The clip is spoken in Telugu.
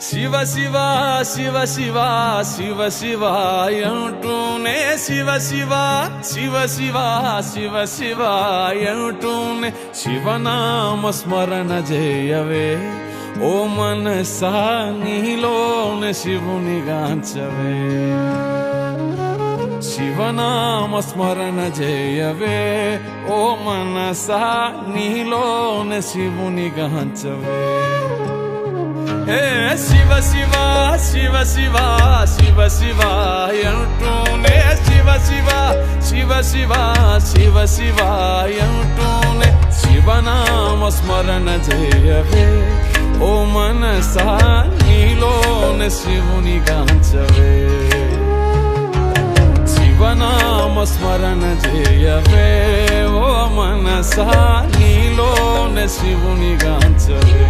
శివ శివ శివ శివ శివ శివ అంటూనే శివ శివ శివ శివ శివ శివ అంటూనే శివనామ స్మరణ చేయవే ఓ మనసా నీలోనే శివుని గాంచవే శివనామ స్మరణ చేయవే ఓ మనసా నీలోనే శివుని గాంచవే శివ శివ శివ శివ శివ శివ అంటూనే శివ శివ శివ శివ శివ శివ అంటూనే శివనామ స్మరణ చేయవే ఓ మనసా నీలోనే శివుని గాంచవే శివనామ స్మరణ చేయవే ఓ మనసా నీలోనే శివుని గాంచవే